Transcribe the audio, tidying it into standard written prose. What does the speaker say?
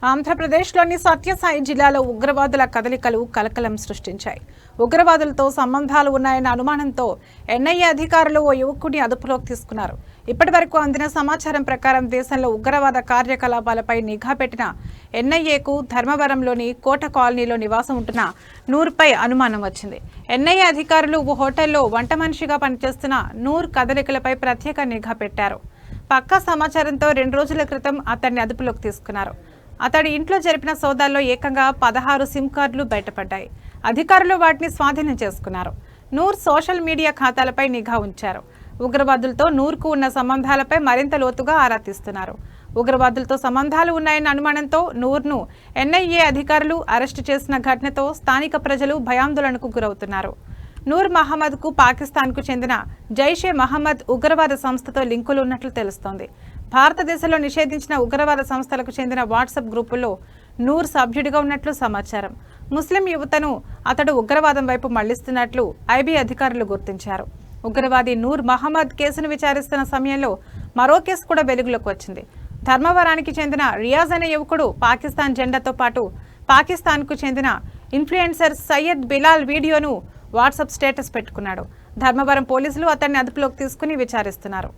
ఆంధ్రప్రదేశ్లోని సత్యసాయి జిల్లాలో ఉగ్రవాదుల కదలికలు కలకలం సృష్టించాయి. ఉగ్రవాదులతో సంబంధాలు ఉన్నాయన్న అనుమానంతో ఎన్ఐఏ అధికారులు ఓ యువకుడిని అదుపులోకి తీసుకున్నారు. ఇప్పటివరకు అందిన సమాచారం ప్రకారం దేశంలో ఉగ్రవాద కార్యకలాపాలపై నిఘా పెట్టిన ఎన్ఐఏకు ధర్మవరంలోని కోట కాలనీలో నివాసం ఉంటున్న నూర్పై అనుమానం వచ్చింది. ఎన్ఐఏ అధికారులు ఓ హోటల్లో వంట మనిషిగా పనిచేస్తున్న నూర్ కదలికలపై ప్రత్యేక నిఘా పెట్టారు. పక్కా సమాచారంతో 2 రోజుల క్రితం అతన్ని అదుపులోకి తీసుకున్నారు. అతడి ఇంట్లో జరిపిన సోదాల్లో ఏకంగా 16 సిమ్ కార్డులు బయటపడ్డాయి. అధికారులు వాటిని స్వాధీనం చేసుకున్నారు. నూర్ సోషల్ మీడియా ఖాతాలపై నిఘా ఉంచారు. ఉగ్రవాదులతో నూర్కు ఉన్న సంబంధాలపై మరింత లోతుగా ఆరా తీస్తున్నారు. ఉగ్రవాదులతో సంబంధాలు ఉన్నాయన్న అనుమానంతో నూర్ను ఎన్ఐఏ అధికారులు అరెస్టు చేసిన ఘటనతో స్థానిక ప్రజలు భయాందోళనకు గురవుతున్నారు. నూర్ మహమ్మద్కు పాకిస్తాన్కు చెందిన జైషే మహమ్మద్ ఉగ్రవాద సంస్థతో లింకులు ఉన్నట్లు తెలుస్తోంది. భారతదేశంలో నిషేధించిన ఉగ్రవాద సంస్థలకు చెందిన వాట్సాప్ గ్రూపుల్లో నూర్ సభ్యుడిగా ఉన్నట్లు సమాచారం. ముస్లిం యువతను అతడు ఉగ్రవాదం వైపు మళ్లిస్తున్నట్లు ఐబీ అధికారులు గుర్తించారు. ఉగ్రవాది నూర్ మహమ్మద్ కేసును విచారిస్తున్న సమయంలో మరో కేసు కూడా వెలుగులోకి వచ్చింది. ధర్మవరానికి చెందిన రియాజ్ అనే యువకుడు పాకిస్తాన్ జెండాతో పాటు పాకిస్తాన్కు చెందిన ఇన్ఫ్లుయెన్సర్ సయ్యద్ బిలాల్ వీడియోను వాట్సాప్ స్టేటస్ పెట్టుకున్నాడు. ధర్మవరం పోలీసులు అతన్ని అదుపులోకి తీసుకుని విచారిస్తున్నారు.